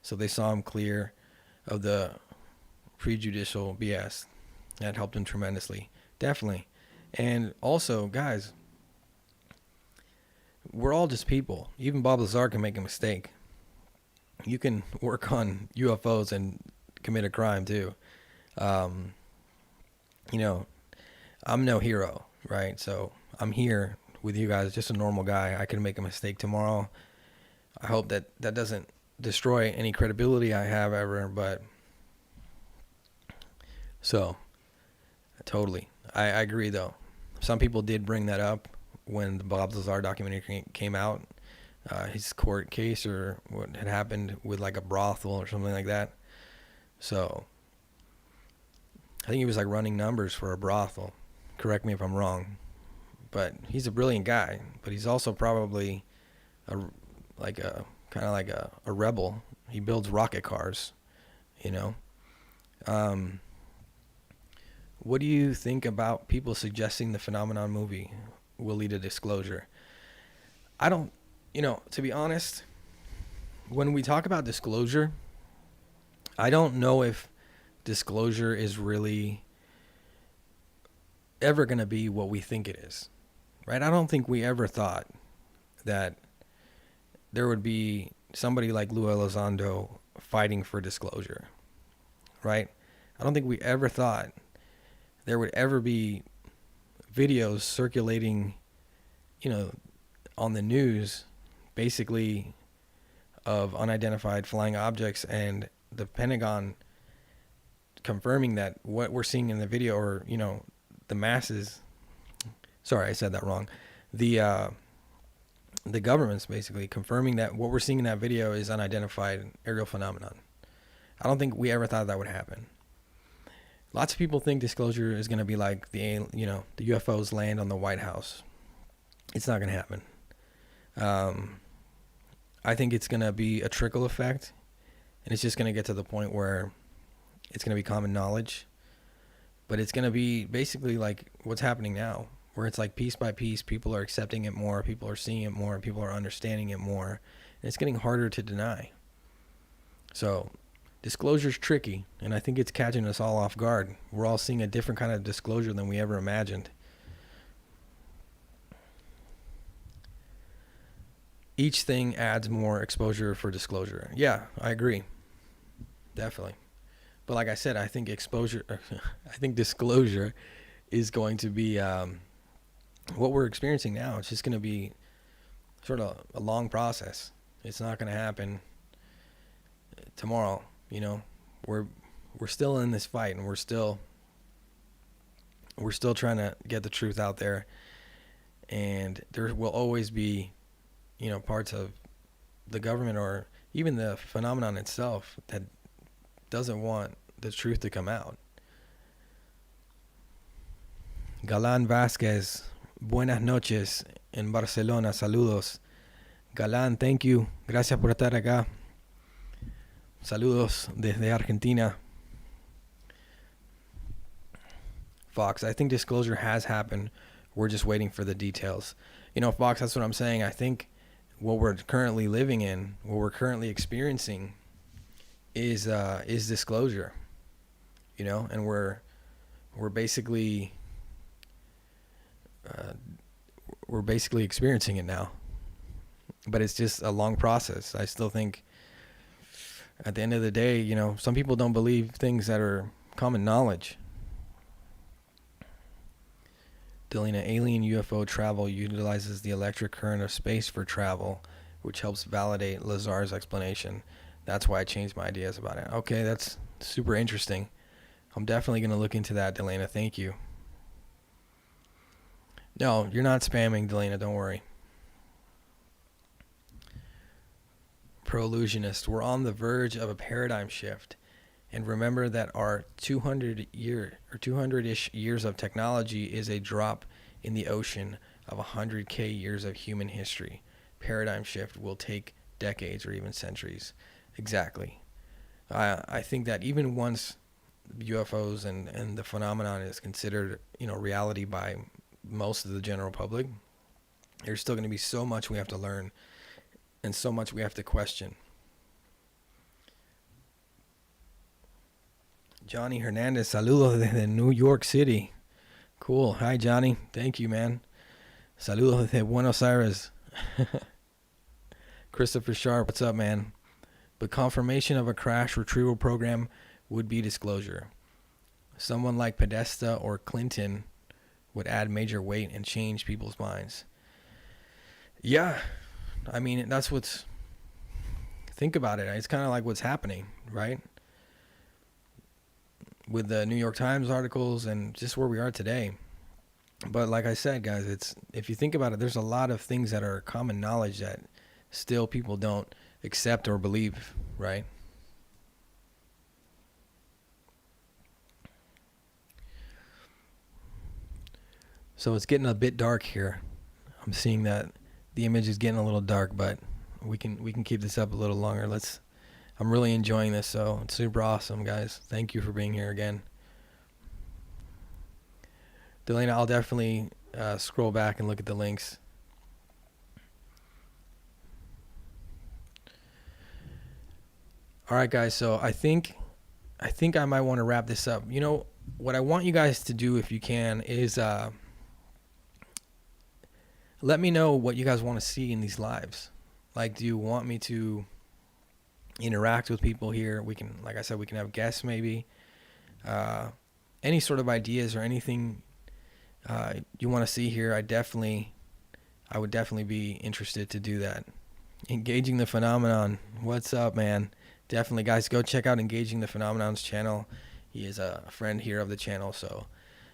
so they saw him clear of the prejudicial BS. That helped him tremendously, definitely. And also, guys, we're all just people. Even Bob Lazar can make a mistake. You can work on UFOs and commit a crime too. You know, I'm no hero, right? So I'm here with you guys, just a normal guy. I can make a mistake tomorrow. I hope that doesn't destroy any credibility I have ever, but so totally. I agree though. Some people did bring that up when the Bob Lazar documentary came out, his court case or what had happened with like a brothel or something like that. So I think he was like running numbers for a brothel. Correct me if I'm wrong. But he's a brilliant guy, but he's also probably kind of like a rebel. He builds rocket cars, you know. What do you think about people suggesting the Phenomenon movie will lead to disclosure? I don't, to be honest, when we talk about disclosure, I don't know if disclosure is really ever going to be what we think it is, right? I don't think we ever thought that there would be somebody like Lou Elizondo fighting for disclosure, right? I don't think we ever thought there would ever be videos circulating, on the news, basically, of unidentified flying objects, and the Pentagon confirming that what we're seeing in the video, or, the masses, sorry, I said that wrong. The government's basically confirming that what we're seeing in that video is unidentified aerial phenomenon. I don't think we ever thought that would happen. Lots of people think disclosure is going to be like the UFOs land on the White House. It's not going to happen. I think it's going to be a trickle effect, and it's just going to get to the point where it's going to be common knowledge. But it's going to be basically like what's happening now, where it's like piece by piece, people are accepting it more, people are seeing it more, people are understanding it more, and it's getting harder to deny. So disclosure's tricky, and I think it's catching us all off guard. We're all seeing a different kind of disclosure than we ever imagined. each thing adds more exposure for disclosure. Yeah, I agree. Definitely. But like I said, I think I think disclosure is going to be what we're experiencing now. It's just going to be sort of a long process. It's not going to happen tomorrow. You know, we're still in this fight, and we're still trying to get the truth out there. And there will always be, parts of the government or even the phenomenon itself that doesn't want the truth to come out. Galán Vázquez, buenas noches en Barcelona, saludos. Galán, thank you, gracias por estar acá. Saludos desde Argentina. Fox, I think disclosure has happened. We're just waiting for the details. Fox, that's what I'm saying. I think what we're currently living in, what we're currently experiencing is disclosure. And we're basically experiencing it now. But it's just a long process. I still think at the end of the day, some people don't believe things that are common knowledge. Delina, alien UFO travel utilizes the electric current of space for travel, which helps validate Lazar's explanation. That's why I changed my ideas about it. Okay, that's super interesting. I'm definitely going to look into that, Delina. Thank you. No, you're not spamming, Delina. Don't worry. Pro-illusionist, we're on the verge of a paradigm shift. And remember that our 200-ish years of technology is a drop in the ocean of 100K years of human history. Paradigm shift will take decades or even centuries. Exactly. I think that even once UFOs and the phenomenon is considered, reality by most of the general public, there's still going to be so much we have to learn and so much we have to question. Johnny Hernandez, saludos desde New York City. Cool. Hi, Johnny. Thank you, man. Saludos desde Buenos Aires. Christopher Sharp, what's up, man? But confirmation of a crash retrieval program would be disclosure. Someone like Podesta or Clinton would add major weight and change people's minds. Yeah. I mean, that's what's... Think about it. It's kind of like what's happening, right? With the New York Times articles and just where we are today. But like I said, guys, if you think about it, there's a lot of things that are common knowledge that still people don't accept or believe, right? So it's getting a bit dark here. I'm seeing that the image is getting a little dark, but we can keep this up a little longer. I'm really enjoying this, so it's super awesome, guys. Thank you for being here again. Delana, I'll definitely scroll back and look at the links. All right, guys, so I think I might want to wrap this up. What I want you guys to do, if you can, is let me know what you guys want to see in these lives. Like, do you want me to interact with people here? We can, like I said, we can have guests maybe. Any sort of ideas or anything you want to see here, I would definitely be interested to do that. Engaging the Phenomenon. What's up, man? Definitely, guys, go check out Engaging the Phenomenon's channel. He is a friend here of the channel, so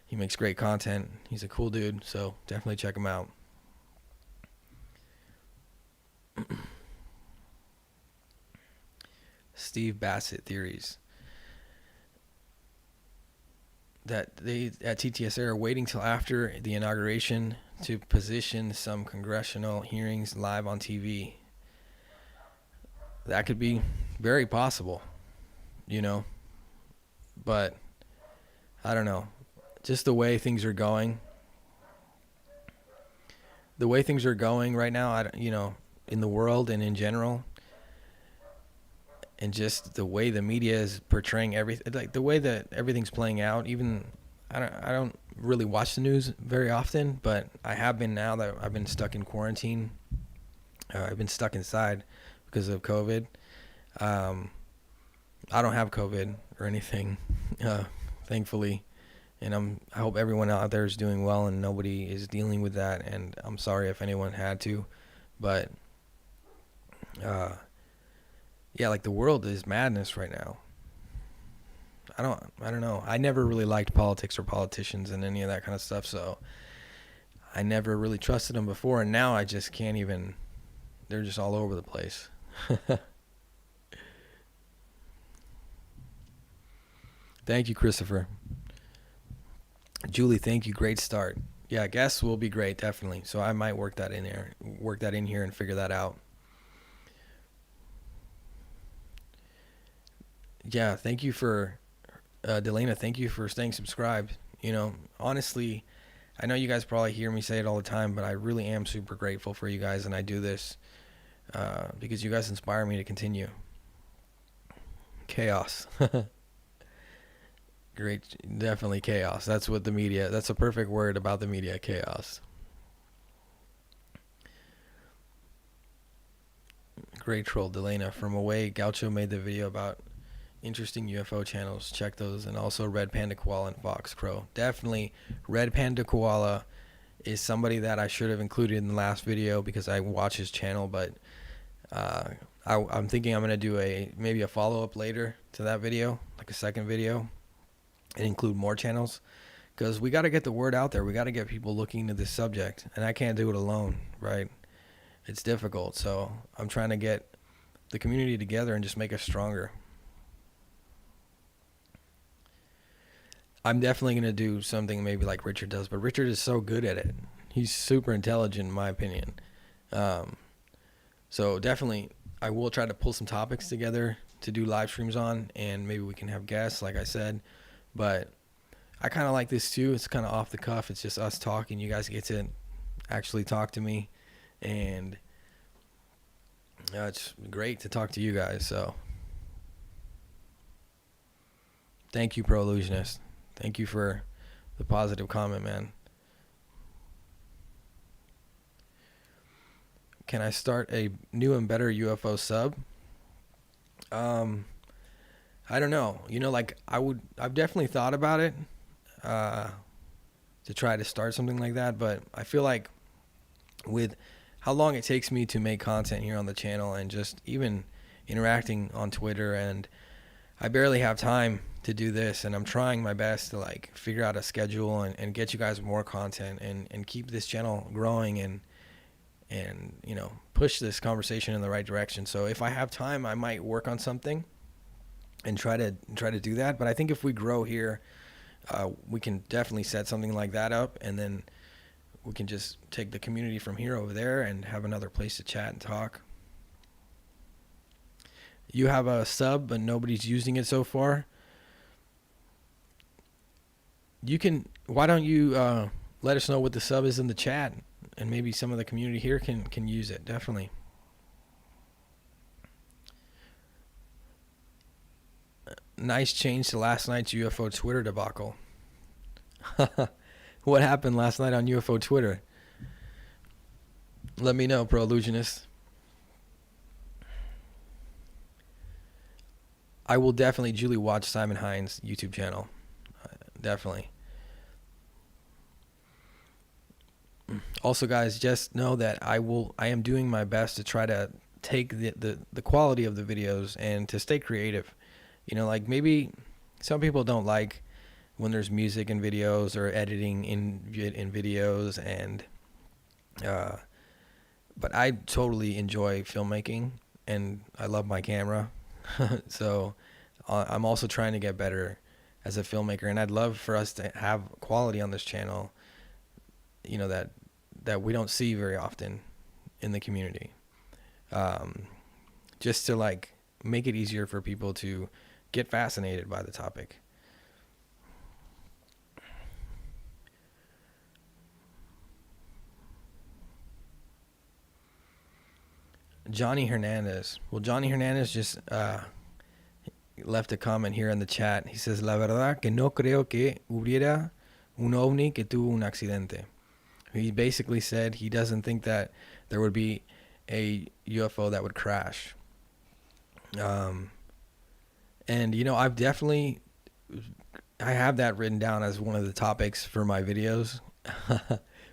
he makes great content. He's a cool dude, so definitely check him out. Steve Bassett theories. That they at TTSA are waiting till after the inauguration to position some congressional hearings live on TV. That could be very possible, but I don't know. Just the way things are going. The way things are going right now, in the world and in general, and just the way the media is portraying everything, like the way that everything's playing out. Even I don't really watch the news very often, but I have been now that I've been stuck in quarantine. I've been stuck inside because of COVID. Um, I don't have COVID or anything, thankfully. And I hope everyone out there is doing well and nobody is dealing with that. And I'm sorry if anyone had to, but yeah, like the world is madness right now. I don't know. I never really liked politics or politicians and any of that kind of stuff. So I never really trusted them before. And now I just can't even, they're just all over the place. Thank you, Christopher. Julie, thank you. Great start. Yeah, guests will be great, definitely. So I might work that in here and figure that out. Yeah, thank you for, Delana, thank you for staying subscribed. You know, honestly, I know you guys probably hear me say it all the time, but I really am super grateful for you guys, and I do this because you guys inspire me to continue. Chaos. Great, definitely chaos. That's what the media, that's a perfect word about the media, chaos. Great troll, Delana. From away, Gaucho made the video about interesting UFO channels. Check those. And also Red Panda Koala and Fox Crow. Definitely Red Panda Koala is somebody that I should have included in the last video because I watch his channel, but I'm thinking I'm going to do maybe a follow-up later to that video, like a second video, and include more channels because we got to get the word out there. We got to get people looking into this subject, and I can't do it alone, right? It's difficult, so I'm trying to get the community together and just make us stronger. I'm definitely going to do something maybe like Richard does, but Richard is so good at it. He's super intelligent in my opinion. So definitely I will try to pull some topics together to do live streams on, and maybe we can have guests like I said. But I kind of like this too. It's kind of off the cuff. It's just us talking. You guys get to actually talk to me, and it's great to talk to you guys. So thank you, Pro Illusionist. Thank you for the positive comment, man. Can I start a new and better UFO sub? I don't know. You know, like I've definitely thought about it to try to start something like that, but I feel like with how long it takes me to make content here on the channel and just even interacting on Twitter, and I barely have time to do this, and I'm trying my best to like figure out a schedule and get you guys more content and keep this channel growing and you know, push this conversation in the right direction. So if I have time, I might work on something and try to do that. But I think if we grow here, we can definitely set something like that up, and then we can just take the community from here over there and have another place to chat and talk. You have a sub, but nobody's using it so far. You can. Why don't you let us know what the sub is in the chat, and maybe some of the community here can use it. Definitely. Nice change to last night's UFO Twitter debacle. What happened last night on UFO Twitter? Let me know, Pro Illusionist. I will definitely, Julie, watch Simon Hines' YouTube channel. Definitely. Also, guys, just know that I am doing my best to try to take the quality of the videos and to stay creative. You know, like maybe some people don't like when there's music in videos or editing in videos, and but I totally enjoy filmmaking and I love my camera. So I'm also trying to get better as a filmmaker, and I'd love for us to have quality on this channel, you know, that we don't see very often in the community, just to like make it easier for people to get fascinated by the topic. Johnny Hernandez. Well, Johnny Hernandez just left a comment here in the chat. He says, La verdad que no creo que hubiera un ovni que tuvo un accidente. He basically said he doesn't think that there would be a UFO that would crash. And I have that written down as one of the topics for my videos,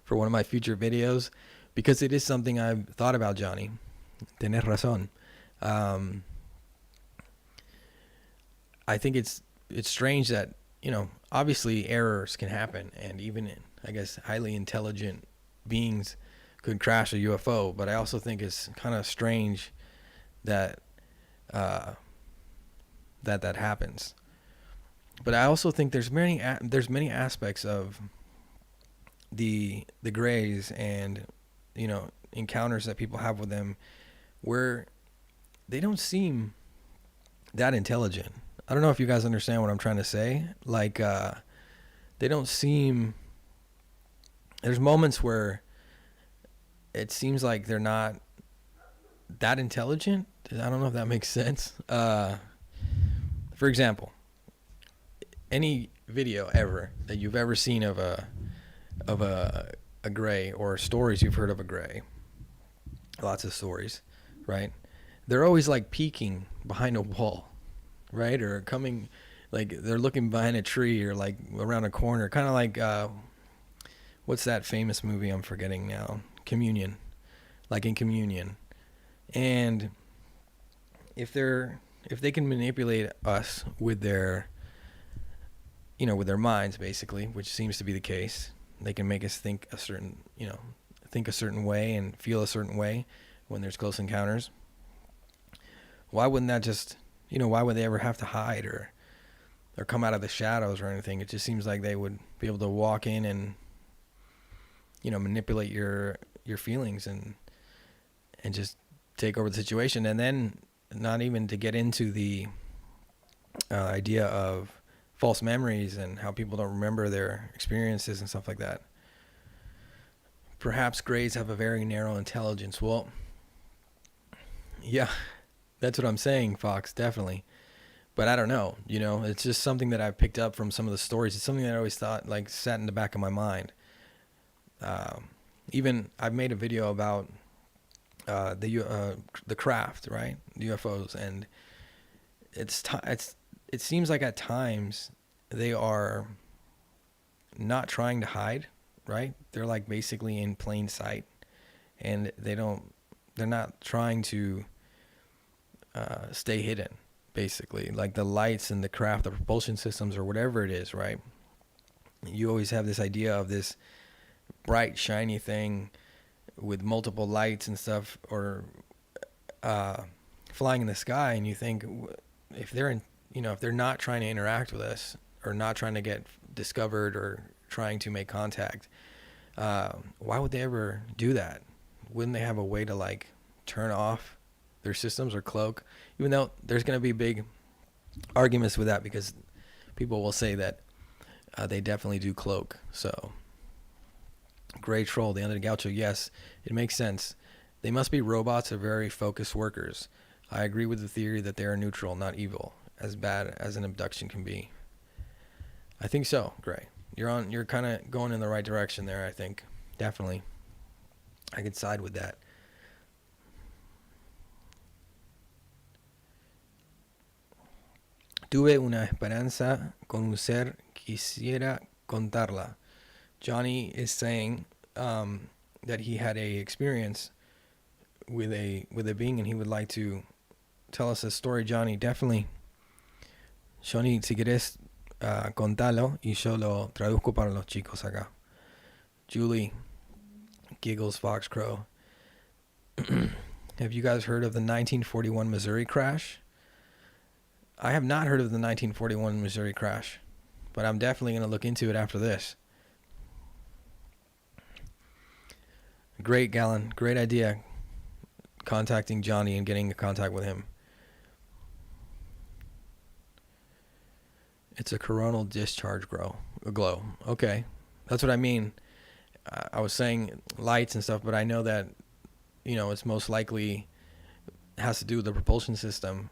for one of my future videos, because it is something I've thought about, Johnny. Tienes razón. I think it's strange that, obviously errors can happen, and even, I guess, highly intelligent beings could crash a UFO, but I also think it's kind of strange that that happens. But I also think there's many aspects of the grays and encounters that people have with them where they don't seem that intelligent. I don't know if you guys understand what I'm trying to say. Like, they don't seem. There's moments where it seems like they're not that intelligent. I don't know if that makes sense. For example, any video ever that you've ever seen of a gray, or stories you've heard of a gray, lots of stories, right? They're always like peeking behind a wall, right? Or coming, like they're looking behind a tree or like around a corner, kind of like what's that famous movie I'm forgetting now? Communion, like in Communion. And if they can manipulate us with their with their minds, basically, which seems to be the case, they can make us think a certain way and feel a certain way when there's close encounters. Why wouldn't that just, why would they ever have to hide or come out of the shadows or anything? It just seems like they would be able to walk in and, manipulate your feelings and just take over the situation. And then not even to get into the idea of false memories and how people don't remember their experiences and stuff like that. Perhaps grays have a very narrow intelligence. Well, yeah, that's what I'm saying, Fox, definitely. But I don't know, it's just something that I've picked up from some of the stories. It's something that I always thought like sat in the back of my mind. Even I've made a video about the craft, right? The UFOs, and it seems like at times they are not trying to hide, right? They're like basically in plain sight, and they're not trying to stay hidden, basically. Like the lights and the craft, the propulsion systems or whatever it is, right? You always have this idea of this bright, shiny thing with multiple lights and stuff, or flying in the sky, and you think if they're if they're not trying to interact with us or not trying to get discovered or trying to make contact, why would they ever do that? Wouldn't they have a way to like turn off their systems or cloak? Even though there's going to be big arguments with that, because people will say that they definitely do cloak. So, Gray Troll, the Under the Gaucho, yes, it makes sense. They must be robots or very focused workers. I agree with the theory that they are neutral, not evil, as bad as an abduction can be. I think so, Gray. You're kind of going in the right direction there, I think. Definitely. I could side with that. Tuve una esperanza con un ser, quisiera contarla. Johnny is saying that he had a experience with a being, and he would like to tell us a story. Johnny, definitely. Johnny, si quieres contalo y yo lo traduzco para los chicos acá. Julie giggles, Fox Crow. Have you guys heard of the 1941 Missouri crash? I have not heard of the 1941 Missouri crash, but I'm definitely going to look into it after this. Great, Gallon. Great idea. Contacting Johnny and getting in contact with him. It's a coronal discharge glow. Okay. That's what I mean. I was saying lights and stuff, but I know that, it's most likely has to do with the propulsion system.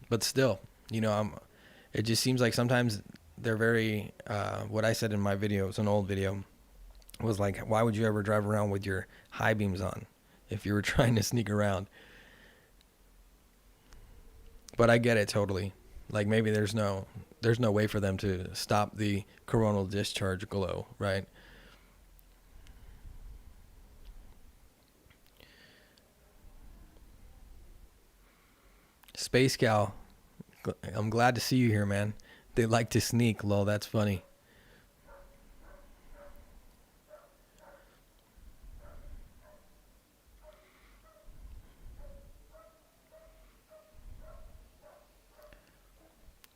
But still, it just seems like sometimes they're very, what I said in my video, it's an old video, was like, why would you ever drive around with your high beams on? if you were trying to sneak around. But I get it totally. Like maybe there's no way for them to stop the coronal discharge glow, right? Space Cow, I'm glad to see you here, man. They like to sneak, lol, that's funny.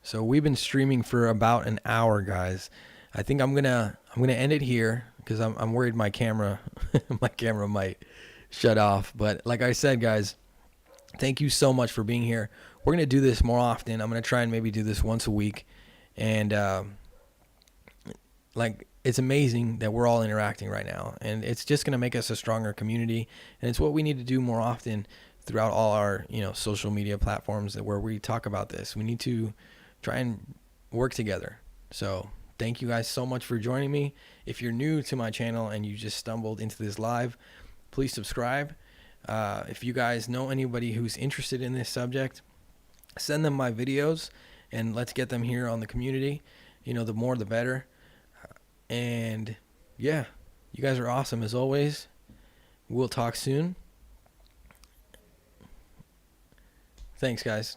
So we've been streaming for about an hour, guys. I think I'm gonna end it here because I'm worried my camera my camera might shut off. But like I said, guys, thank you so much for being here. We're gonna do this more often. I'm gonna try and maybe do this once a week, and like it's amazing that we're all interacting right now, and it's just gonna make us a stronger community, and it's what we need to do more often throughout all our social media platforms where we talk about this. We need to try and work together. So thank you guys so much for joining me. If you're new to my channel and you just stumbled into this live, please subscribe. If you guys know anybody who's interested in this subject, send them my videos and let's get them here on the community. The more the better. And yeah, you guys are awesome as always. We'll talk soon. Thanks, guys.